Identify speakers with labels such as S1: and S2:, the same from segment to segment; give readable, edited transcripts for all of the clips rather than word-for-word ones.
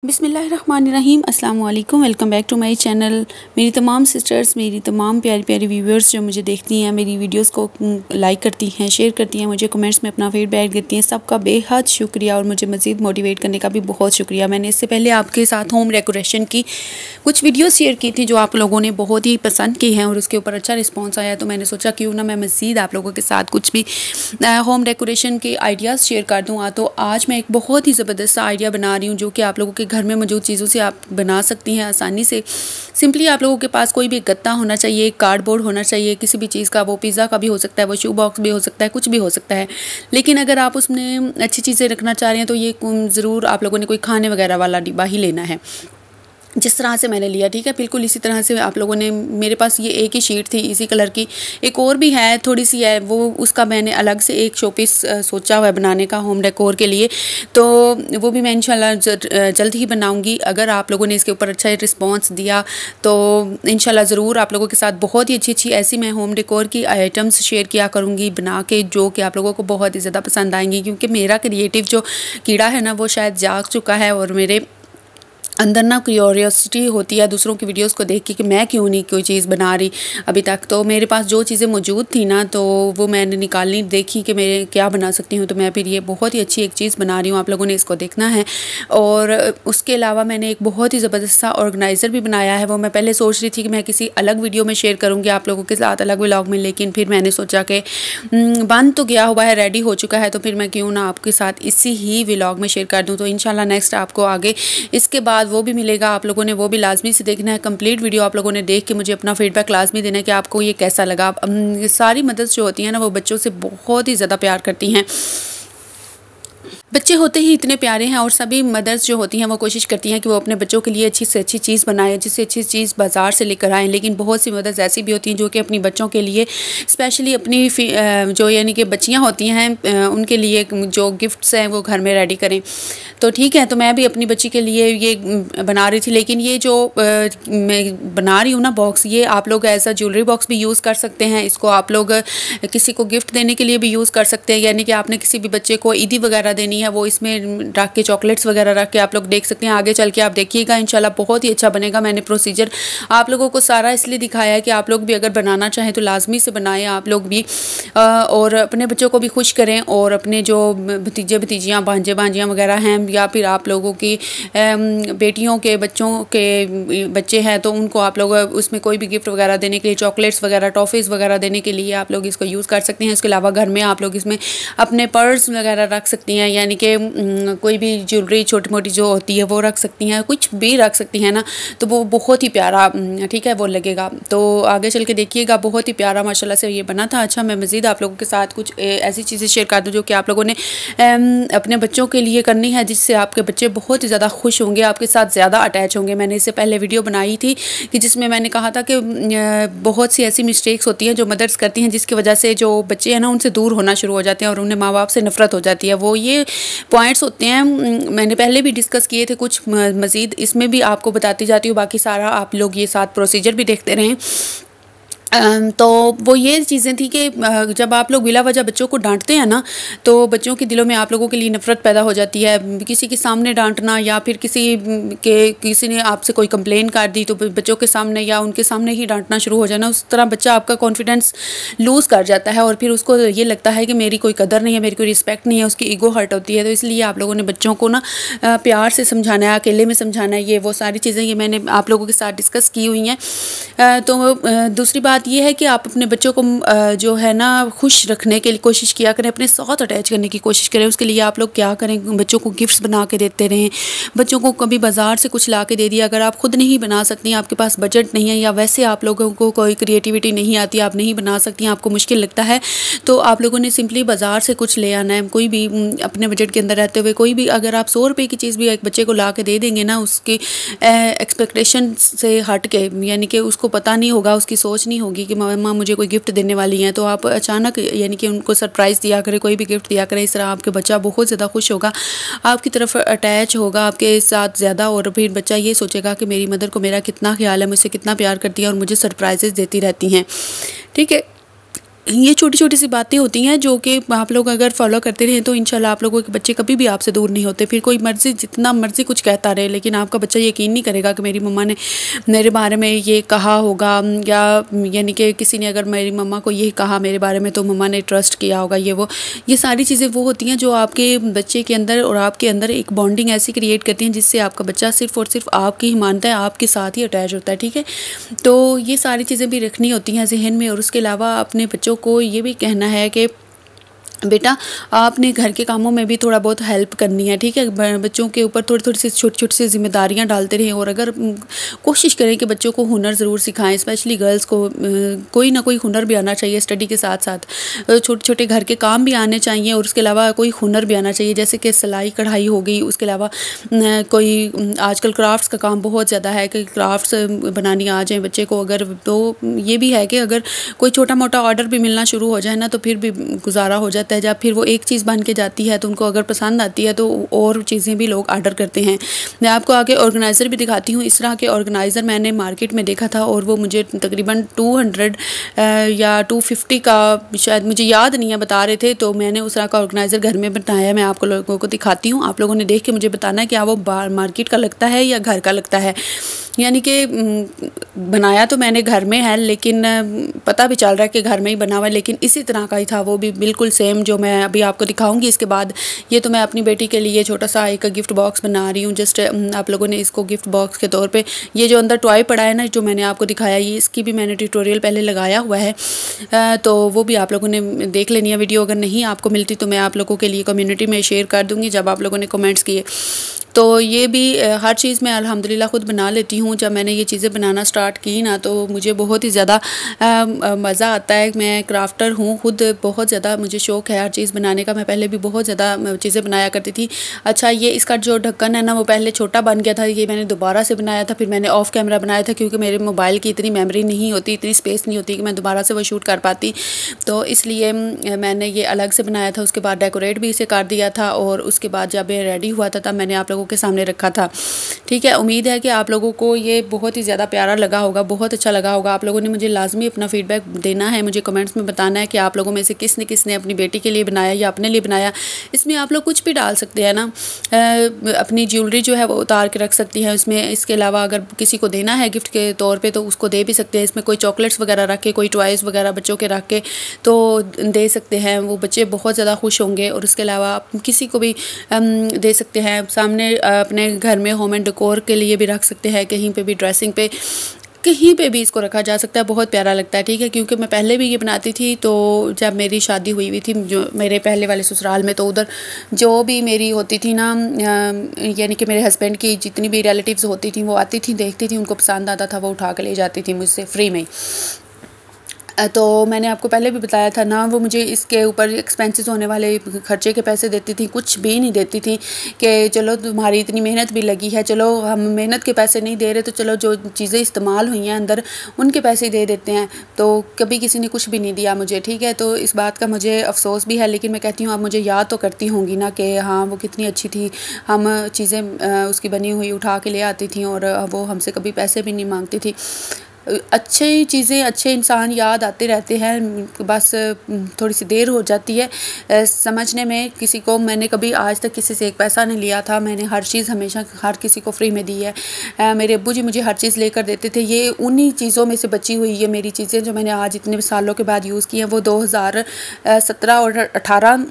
S1: बिस्मिल्लाहिर्रहमानिर्रहीम अस्सलाम वालेकुम। Welcome back to my channel. मेरी तमाम सिस्टर्स, मेरी तमाम प्यारी प्यारी व्यूवर्स जो मुझे देखती हैं, मेरी वीडियोस को लाइक करती हैं, शेयर करती हैं, मुझे कमेंट्स में अपना फीडबैक देती हैं, सबका बेहद शुक्रिया और मुझे मज़ीद मोटिवेट करने का भी बहुत शुक्रिया। मैंने इससे पहले आपके साथ होम डेकोरेशन की कुछ वीडियोज़ शेयर की थी जो आप लोगों ने बहुत ही पसंद की हैं और उसके ऊपर अच्छा रिस्पॉन्स आया, तो मैंने सोचा क्यों ना मैं मज़ीद आप लोगों के साथ कुछ भी होम डेकोरेशन के आइडियाज़ शेयर कर दूँ। तो आज मैं एक बहुत ही ज़बरदस्त सा आइडिया बना रही हूँ जो कि आप लोगों के घर में मौजूद चीज़ों से आप बना सकती हैं आसानी से। सिंपली आप लोगों के पास कोई भी गत्ता होना चाहिए, एक कार्डबोर्ड होना चाहिए, किसी भी चीज़ का, वो पिज़्ज़ा का भी हो सकता है, वो शू बॉक्स भी हो सकता है, कुछ भी हो सकता है। लेकिन अगर आप उसमें अच्छी चीज़ें रखना चाह रहे हैं तो ये ज़रूर आप लोगों ने कोई खाने वगैरह वाला डिब्बा ही लेना है, जिस तरह से मैंने लिया, ठीक है। बिल्कुल इसी तरह से आप लोगों ने, मेरे पास ये एक ही शीट थी इसी कलर की, एक और भी है थोड़ी सी है, वो उसका मैंने अलग से एक शोपीस सोचा हुआ है बनाने का होम डेकोर के लिए, तो वो भी मैं इंशाल्लाह जल्द ही बनाऊंगी। अगर आप लोगों ने इसके ऊपर अच्छा रिस्पॉन्स दिया तो इंशाल्लाह ज़रूर आप लोगों के साथ बहुत ही अच्छी अच्छी ऐसी मैं होम डेकोर की आइटम्स शेयर किया करूँगी बना के, जो कि आप लोगों को बहुत ही ज़्यादा पसंद आएंगी। क्योंकि मेरा क्रिएटिव जो कीड़ा है ना, वो शायद जाग चुका है और मेरे अंदर ना क्यूरियोसिटी होती है दूसरों की वीडियोस को देख के कि मैं क्यों नहीं कोई चीज़ बना रही अभी तक। तो मेरे पास जो चीज़ें मौजूद थी ना, तो वो मैंने निकालनी देखी कि मैं क्या बना सकती हूँ, तो मैं फिर ये बहुत ही अच्छी एक चीज़ बना रही हूँ, आप लोगों ने इसको देखना है। और उसके अलावा मैंने एक बहुत ही ज़बरदस्त सा ऑर्गेनाइज़र भी बनाया है, वो मैं पहले सोच रही थी कि मैं किसी अलग वीडियो में शेयर करूँगी आप लोगों के साथ, अलग व्लॉग में, लेकिन फिर मैंने सोचा कि बन तो गया हुआ है, रेडी हो चुका है, तो फिर मैं क्यों ना आपके साथ इसी ही व्लॉग में शेयर कर दूँ। तो इंशाल्लाह नेक्स्ट आपको आगे इसके बाद वो भी मिलेगा, आप लोगों ने वो भी लाजमी से देखना है। कंप्लीट वीडियो आप लोगों ने देख के मुझे अपना फीडबैक लाजमी देना है कि आपको ये कैसा लगा। सारी मदर्स जो होती हैं ना, वो बच्चों से बहुत ही ज़्यादा प्यार करती हैं, बच्चे होते ही इतने प्यारे हैं, और सभी मदर्स जो होती हैं वो कोशिश करती हैं कि वो अपने बच्चों के लिए अच्छी से अच्छी चीज़ बनाए, जिससे अच्छी चीज़ बाज़ार से लेकर आएँ। लेकिन बहुत सी मदर्स ऐसी भी होती हैं जो कि अपनी बच्चों के लिए स्पेशली अपनी जो यानी कि बच्चियां होती हैं उनके लिए जो गिफ्ट्स हैं वो घर में रेडी करें। तो ठीक है, तो मैं भी अपनी बच्ची के लिए ये बना रही थी, लेकिन ये जो मैं बना रही हूँ ना बॉक्स, ये आप लोग एज अ ज्वेलरी बॉक्स भी यूज़ कर सकते हैं। इसको आप लोग किसी को गिफ्ट देने के लिए भी यूज़ कर सकते हैं, यानी कि आपने किसी भी बच्चे को ईदी वगैरह देनी है, वो इसमें रख के चॉकलेट्स वगैरह रख के आप लोग देख सकते हैं। आगे चल के आप देखिएगा इंशाल्लाह बहुत ही अच्छा बनेगा। मैंने प्रोसीजर आप लोगों को सारा इसलिए दिखाया है कि आप लोग भी अगर बनाना चाहें तो लाजमी से बनाएं आप लोग भी, और अपने बच्चों को भी खुश करें, और अपने जो भतीजे भतीजियाँ, भांजे भांजियाँ वगैरह हैं, या फिर आप लोगों की बेटियों के बच्चों के बच्चे हैं, तो उनको आप लोग उसमें कोई भी गिफ्ट वगैरह देने के लिए, चॉकलेट्स वगैरह, टॉफ़ीज़ वगैरह देने के लिए आप लोग इसको यूज़ कर सकते हैं। इसके अलावा घर में आप लोग इसमें अपने पर्स वगैरह रख सकती हैं, यानी कि कोई भी ज्वेलरी छोटी मोटी जो होती है वो रख सकती हैं, कुछ भी रख सकती हैं ना, तो वो बहुत ही प्यारा, ठीक है, वो लगेगा। तो आगे चल के देखिएगा, बहुत ही प्यारा माशाल्लाह से ये बना था। अच्छा, मैं मज़ीद आप लोगों के साथ कुछ ऐसी चीज़ें शेयर कर दूँ जो कि आप लोगों ने अपने बच्चों के लिए करनी है, जिससे आपके बच्चे बहुत ही ज़्यादा खुश होंगे, आपके साथ ज़्यादा अटैच होंगे। मैंने इससे पहले वीडियो बनाई थी कि जिसमें मैंने कहा था कि बहुत सी ऐसी मिस्टेक्स होती हैं जो मदर्स करती हैं, जिसकी वजह से जो बच्चे हैं ना उनसे दूर होना शुरू हो जाते हैं और उन्हें माँ बाप से नफरत हो जाती है। वो ये पॉइंट्स होते हैं, मैंने पहले भी डिस्कस किए थे कुछ, मज़ीद इसमें भी आपको बताती जाती हूँ। बाकी सारा आप लोग ये साथ प्रोसीजर भी देखते रहें। तो वो ये चीज़ें थी कि जब आप लोग बिला वजह बच्चों को डांटते हैं ना, तो बच्चों के दिलों में आप लोगों के लिए नफ़रत पैदा हो जाती है। किसी के सामने डांटना, या फिर किसी ने आपसे कोई कंप्लेन कर दी तो बच्चों के सामने या उनके सामने ही डांटना शुरू हो जाना, उस तरह बच्चा आपका कॉन्फिडेंस लूज़ कर जाता है और फिर उसको ये लगता है कि मेरी कोई कदर नहीं है, मेरी कोई रिस्पेक्ट नहीं है, उसकी ईगो हर्ट होती है। तो इसलिए आप लोगों ने बच्चों को ना प्यार से समझाना है, अकेले में समझाना है, ये वो सारी चीज़ें ये मैंने आप लोगों के साथ डिस्कस की हुई हैं। तो दूसरी बात ये है कि आप अपने बच्चों को जो है ना खुश रखने के लिए कोशिश किया करें, अपने साथ अटैच करने की कोशिश करें। उसके लिए आप लोग क्या करें, बच्चों को गिफ्ट्स बना के देते रहें। बच्चों को कभी बाज़ार से कुछ ला के दे दिया, अगर आप खुद नहीं बना सकती हैं, आपके पास बजट नहीं है, या वैसे आप लोगों को कोई क्रिएटिविटी नहीं आती, आप नहीं बना सकती हैं, आपको मुश्किल लगता है, तो आप लोगों ने सिंपली बाज़ार से कुछ ले आना है। कोई भी अपने बजट के अंदर रहते हुए कोई भी, अगर आप 100 रुपये की चीज़ भी एक बच्चे को ला के दे देंगे ना, उसकी एक्सपेक्टेशन से हट के, यानी कि उसको पता नहीं होगा, उसकी सोच नहीं होगी कि मम्मा मुझे कोई गिफ्ट देने वाली हैं, तो आप अचानक यानी कि उनको सरप्राइज़ दिया करें, कोई भी गिफ्ट दिया करें। इस तरह आपके बच्चा बहुत ज़्यादा खुश होगा, आपकी तरफ अटैच होगा आपके साथ ज़्यादा, और फिर बच्चा ये सोचेगा कि मेरी मदर को मेरा कितना ख्याल है, मुझसे कितना प्यार करती है और मुझे सरप्राइजेज़ देती रहती हैं, ठीक है। ये छोटी छोटी सी बातें होती हैं जो कि आप लोग अगर फॉलो करते रहें तो इंशाल्लाह आप लोगों के बच्चे कभी भी आपसे दूर नहीं होते। फिर कोई मर्ज़ी जितना मर्ज़ी कुछ कहता रहे, लेकिन आपका बच्चा यकीन नहीं करेगा कि मेरी मम्मा ने मेरे बारे में ये कहा होगा, या यानी कि किसी ने अगर मेरी मम्मा को ये कहा मेरे बारे में तो मम्मा ने ट्रस्ट किया होगा, ये वो। ये सारी चीज़ें वो होती हैं जो आपके बच्चे के अंदर और आपके अंदर एक बॉन्डिंग ऐसी क्रिएट करती हैं जिससे आपका बच्चा सिर्फ़ और सिर्फ आपकी ही मानता है, आपके साथ ही अटैच होता है, ठीक है। तो ये सारी चीज़ें भी रखनी होती हैं ज़हन में। और उसके अलावा अपने बच्चों को ये भी कहना है कि बेटा आपने घर के कामों में भी थोड़ा बहुत हेल्प करनी है, ठीक है। बच्चों के ऊपर थोड़ी थोड़ी सी छोटी छोटी सी जिम्मेदारियां डालते रहें, और अगर कोशिश करें कि बच्चों को हुनर ज़रूर सिखाएं, स्पेशली गर्ल्स को कोई ना कोई हुनर भी आना चाहिए। स्टडी के साथ साथ छोटे छोटे घर के काम भी आने चाहिए, और उसके अलावा कोई हुनर भी आना चाहिए, जैसे कि सिलाई कढ़ाई हो गई। उसके अलावा कोई आजकल क्राफ्ट्स का काम बहुत ज़्यादा है कि क्राफ्ट्स बनानी आ जाए बच्चे को अगर, तो ये भी है कि अगर कोई छोटा मोटा ऑर्डर भी मिलना शुरू हो जाए ना तो फिर भी गुजारा हो जाता है। जब फिर वो एक चीज़ बन के जाती है तो उनको अगर पसंद आती है तो और चीज़ें भी लोग ऑर्डर करते हैं। मैं आपको आगे ऑर्गेनाइज़र भी दिखाती हूँ। इस तरह के ऑर्गेनाइज़र मैंने मार्केट में देखा था और वो मुझे तकरीबन 200 या 250 का, शायद मुझे याद नहीं है, बता रहे थे। तो मैंने उस तरह का ऑर्गेनाइज़र घर में बनाया। मैं आपको लोगों को दिखाती हूँ, आप लोगों ने देख के मुझे बताना है क्या वो मार्केट का लगता है या घर का लगता है। यानी कि बनाया तो मैंने घर में है, लेकिन पता भी चल रहा है कि घर में ही बना हुआ है, लेकिन इसी तरह का ही था वो भी, बिल्कुल सेम जो मैं अभी आपको दिखाऊंगी इसके बाद। ये तो मैं अपनी बेटी के लिए छोटा सा एक गिफ्ट बॉक्स बना रही हूँ। जस्ट आप लोगों ने इसको गिफ्ट बॉक्स के तौर पे, ये जो अंदर टॉय पड़ा है ना जो मैंने आपको दिखाया, ये इसकी भी मैंने ट्यूटोरियल पहले लगाया हुआ है, तो वो भी आप लोगों ने देख लेनी है वीडियो। अगर नहीं आपको मिलती तो मैं आप लोगों के लिए कम्युनिटी में शेयर कर दूँगी जब आप लोगों ने कमेंट्स किए। तो ये भी हर चीज़ मैं अल्हम्दुलिल्लाह ख़ुद बना लेती हूँ। जब मैंने ये चीज़ें बनाना स्टार्ट की ना तो मुझे बहुत ही ज़्यादा मज़ा आता है। मैं क्राफ्टर हूँ ख़ुद, बहुत ज़्यादा मुझे शौक़ है हर चीज़ बनाने का। मैं पहले भी बहुत ज़्यादा चीज़ें बनाया करती थी। अच्छा, ये इसका जो ढक्कन है ना वो पहले छोटा बन गया था, ये मैंने दोबारा से बनाया था। फिर मैंने ऑफ़ कैमरा बनाया था क्योंकि मेरे मोबाइल की इतनी मेमोरी नहीं होती, इतनी स्पेस नहीं होती कि मैं दोबारा से वो शूट कर पाती, तो इसलिए मैंने ये अलग से बनाया था। उसके बाद डेकोरेट भी इसे कर दिया था, और उसके बाद जब ये रेडी हुआ था तब मैंने आप लोगों के सामने रखा था, ठीक है। उम्मीद है कि आप लोगों को ये बहुत ही ज़्यादा प्यारा लगा होगा, बहुत अच्छा लगा होगा। आप लोगों ने मुझे लाजमी अपना फीडबैक देना है, मुझे कमेंट्स में बताना है कि आप लोगों में से किसने किसने अपनी बेटी के लिए बनाया या अपने लिए बनाया। इसमें आप लोग कुछ भी डाल सकते हैं ना, अपनी ज्वेलरी जो है वो उतार के रख सकती हैं इसमें। इसके अलावा अगर किसी को देना है गिफ्ट के तौर पे तो उसको दे भी सकते हैं। इसमें कोई चॉकलेट्स वगैरह रख के, कोई टॉयज़ वगैरह बच्चों के रख के तो दे सकते हैं, वो बच्चे बहुत ज़्यादा खुश होंगे। और उसके अलावा आप किसी को भी दे सकते हैं, सामने अपने घर में होम एंड डेकोर के लिए भी रख सकते हैं, कहीं पे भी ड्रेसिंग पे कहीं पे भी इसको रखा जा सकता है, बहुत प्यारा लगता है, ठीक है। क्योंकि मैं पहले भी ये बनाती थी, तो जब मेरी शादी हुई थी जो मेरे पहले वाले ससुराल में, तो उधर जो भी मेरी होती थी ना, यानी कि मेरे हस्बैंड की जितनी भी रिलेटिव्स होती थी वो आती थी, देखती थी, उनको पसंद आता था, वो उठा के ले जाती थी मुझसे फ्री में। तो मैंने आपको पहले भी बताया था ना, वो मुझे इसके ऊपर एक्सपेंसेस होने वाले खर्चे के पैसे देती थी, कुछ भी नहीं देती थी कि चलो तुम्हारी इतनी मेहनत भी लगी है, चलो हम मेहनत के पैसे नहीं दे रहे तो चलो जो चीज़ें इस्तेमाल हुई हैं अंदर उनके पैसे दे देते हैं। तो कभी किसी ने कुछ भी नहीं दिया मुझे, ठीक है। तो इस बात का मुझे अफसोस भी है, लेकिन मैं कहती हूँ आप मुझे याद तो करती होंगी ना कि हाँ वो कितनी अच्छी थी, हम चीज़ें उसकी बनी हुई उठा के ले आती थी और वो हमसे कभी पैसे भी नहीं मांगती थी। अच्छी चीज़ें, अच्छे इंसान याद आते रहते हैं, बस थोड़ी सी देर हो जाती है समझने में किसी को। मैंने कभी आज तक किसी से एक पैसा नहीं लिया था, मैंने हर चीज़ हमेशा हर किसी को फ्री में दी है। मेरे अब्बू जी मुझे हर चीज़ लेकर देते थे। ये उन्हीं चीज़ों में से बची हुई है मेरी चीज़ें जो मैंने आज इतने सालों के बाद यूज़ की हैं। वो 2017 और 18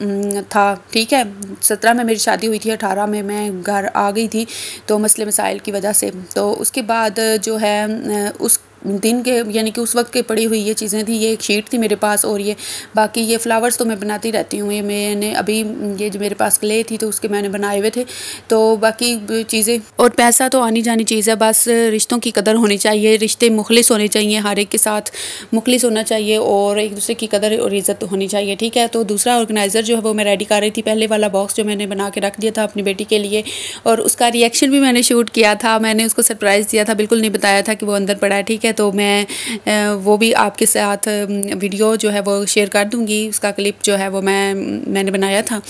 S1: था, ठीक है। 17 में मेरी शादी हुई थी, 18 में मैं घर आ गई थी तो मसले मसाइल की वजह से। तो उसके बाद जो है उस दिन के यानी कि उस वक्त के पड़ी हुई ये चीज़ें थी। ये एक शीट थी मेरे पास, और ये बाकी ये फ्लावर्स तो मैं बनाती रहती हूँ। ये मैंने अभी ये जो मेरे पास क्ले थी तो उसके मैंने बनाए हुए थे। तो बाकी चीज़ें, और पैसा तो आनी जानी चीज़ है, बस रिश्तों की कदर होनी चाहिए, रिश्ते मुखलिस होने चाहिए, हर एक के साथ मुखलिस होना चाहिए और एक दूसरे की कदर और इज़्ज़त होनी चाहिए, ठीक है। तो दूसरा ऑर्गेनाइज़र जो है वो मैं रेडी कर रही थी, पहले वाला बॉक्स जो मैंने बना के रख दिया था अपनी बेटी के लिए, और उसका रिएक्शन भी मैंने शूट किया था। मैंने उसको सरप्राइज़ दिया था, बिल्कुल नहीं बताया था कि वो अंदर पड़ा है, ठीक है। तो मैं वो भी आपके साथ वीडियो जो है वो शेयर कर दूंगी, उसका क्लिप जो है वो मैंने बनाया था।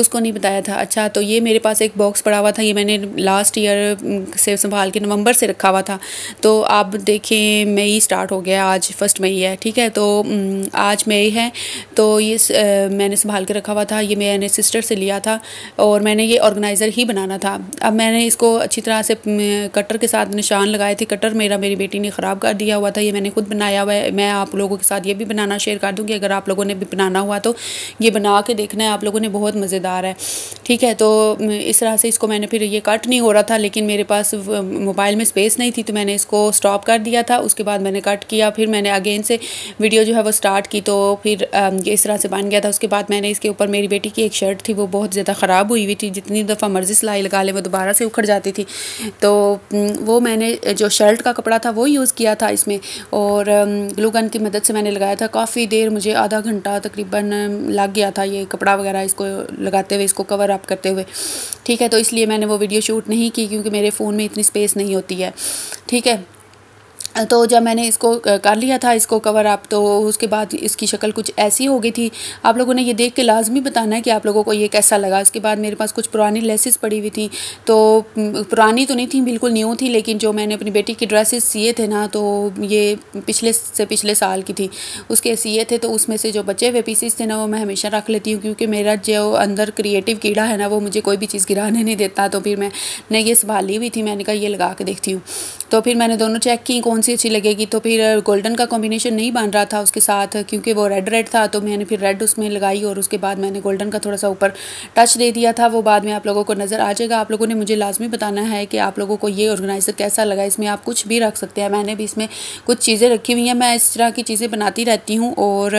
S1: उसको नहीं बताया था। अच्छा, तो ये मेरे पास एक बॉक्स पड़ा हुआ था, ये मैंने लास्ट ईयर से संभाल के नवंबर से रखा हुआ था। तो आप देखें मई स्टार्ट हो गया, आज 1 मई है, ठीक है। तो आज मई है, तो ये मैंने संभाल के रखा हुआ था। ये मैंने सिस्टर से लिया था और मैंने ये ऑर्गेनाइज़र ही बनाना था। अब मैंने इसको अच्छी तरह से कटर के साथ निशान लगाए थे। कटर मेरी बेटी ने ख़राब कर दिया हुआ था, ये मैंने खुद बनाया हुआ है। मैं आप लोगों के साथ ये भी बनाना शेयर कर दूँगी, अगर आप लोगों ने भी बनाना हुआ तो ये बना के देखना है आप लोगों ने, बहुत मज़ेदार है, ठीक है। तो इस तरह से इसको मैंने, फिर ये कट नहीं हो रहा था लेकिन मेरे पास मोबाइल में स्पेस नहीं थी, तो मैंने इसको स्टॉप कर दिया था। उसके बाद मैंने कट किया, फिर मैंने अगेन से वीडियो जो है वो स्टार्ट की, तो फिर ये इस तरह से बन गया था। उसके बाद मैंने इसके ऊपर, मेरी बेटी की एक शर्ट थी वो बहुत ज़्यादा ख़राब हुई हुई थी, जितनी दफ़ा मर्ज़ी सिलाई लगा ले वो दोबारा से उखड़ जाती थी। तो वो मैंने जो शर्ट का कपड़ा था वो यूज़ किया था इसमें, और ग्लू गन की मदद से मैंने लगाया था। काफ़ी देर, मुझे आधा घंटा तकरीबन लग गया था ये कपड़ा वगैरह इसको लगाते हुए, इसको कवर अप करते हुए, ठीक है। तो इसलिए मैंने वो वीडियो शूट नहीं की क्योंकि मेरे फ़ोन में इतनी स्पेस नहीं होती है, ठीक है। तो जब मैंने इसको कर लिया था, इसको कवर अप, तो उसके बाद इसकी शक्ल कुछ ऐसी हो गई थी। आप लोगों ने ये देख के लाजमी बताना है कि आप लोगों को ये कैसा लगा। इसके बाद मेरे पास कुछ पुरानी लेसेस पड़ी हुई थी, तो पुरानी तो नहीं थी, बिल्कुल न्यू थी, लेकिन जो मैंने अपनी बेटी की ड्रेसेस सिए थे ना, तो ये पिछले साल की थी, उसके सिए थे। तो उसमें से जो बचे हुए पीसेस थे ना, वो मैं हमेशा रख लेती हूँ क्योंकि मेरा जो अंदर क्रिएटिव कीड़ा है ना, वो मुझे कोई भी चीज़ गिराने नहीं देता। तो फिर मैंने ये संभाली हुई थी, मैंने कहा ये लगा के देखती हूँ। तो फिर मैंने दोनों चेक की कौन सी अच्छी लगेगी, तो फिर गोल्डन का कॉम्बिनेशन नहीं बन रहा था उसके साथ क्योंकि वो रेड था, तो मैंने फिर रेड उसमें लगाई और उसके बाद मैंने गोल्डन का थोड़ा सा ऊपर टच दे दिया था। वो बाद में आप लोगों को नज़र आ जाएगा। आप लोगों ने मुझे लाजमी बताना है कि आप लोगों को ये ऑर्गेनाइज़र कैसा लगा। इसमें आप कुछ भी रख सकते हैं, मैंने भी इसमें कुछ चीज़ें रखी हुई हैं। मैं इस तरह की चीज़ें बनाती रहती हूँ और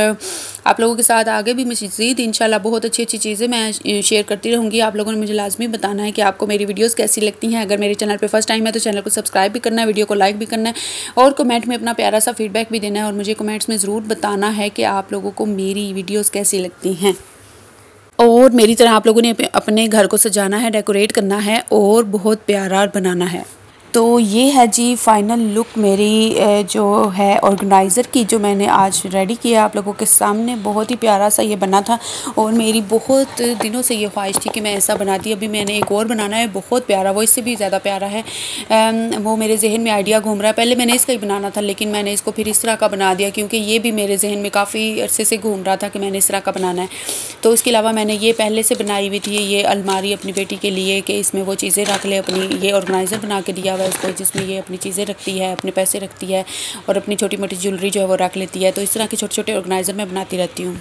S1: आप लोगों के साथ आगे भी मज़ीद इंशाल्लाह बहुत अच्छी चीज़ें मैं शेयर करती रहूँगी। आप लोगों ने मुझे लाजमी बताना है कि आपको मेरी वीडियोज़ कैसी लगती हैं। अगर मेरे चैनल पर फर्स्ट टाइम है तो चैनल को सब्सक्राइब भी करना है, वीडियो को लाइक भी करना है और कमेंट में अपना प्यारा सा फीडबैक भी देना है और मुझे कमेंट्स में ज़रूर बताना है कि आप लोगों को मेरी वीडियोस कैसी लगती हैं। और मेरी तरह आप लोगों ने अपने घर को सजाना है, डेकोरेट करना है और बहुत प्यारा बनाना है। तो ये है जी फाइनल लुक मेरी जो है ऑर्गेनाइज़र की, जो मैंने आज रेडी किया आप लोगों के सामने। बहुत ही प्यारा सा ये बना था और मेरी बहुत दिनों से ये ख्वाहिश थी कि मैं ऐसा बनाती। अभी मैंने एक और बनाना है बहुत प्यारा, वो इससे भी ज़्यादा प्यारा है। वो मेरे जहन में आइडिया घूम रहा है। पहले मैंने इसका ही बनाना था लेकिन मैंने इसको फिर इस तरह का बना दिया क्योंकि ये भी मेरे जहन में काफ़ी अरसे से घूम रहा था कि मैंने इस तरह का बनाना है। तो इसके अलावा मैंने ये पहले से बनाई हुई थी ये अलमारी अपनी बेटी के लिए कि इसमें वो चीज़ें रख ले अपनी। ये ऑर्गेनाइज़र बना के दिया हुआ है इसको जिसमें ये अपनी चीज़ें रखती है, अपने पैसे रखती है और अपनी छोटी मोटी ज्वेलरी जो है वो रख लेती है। तो इस तरह के छोटे छोटे ऑर्गेनाइज़र मैं बनाती रहती हूँ।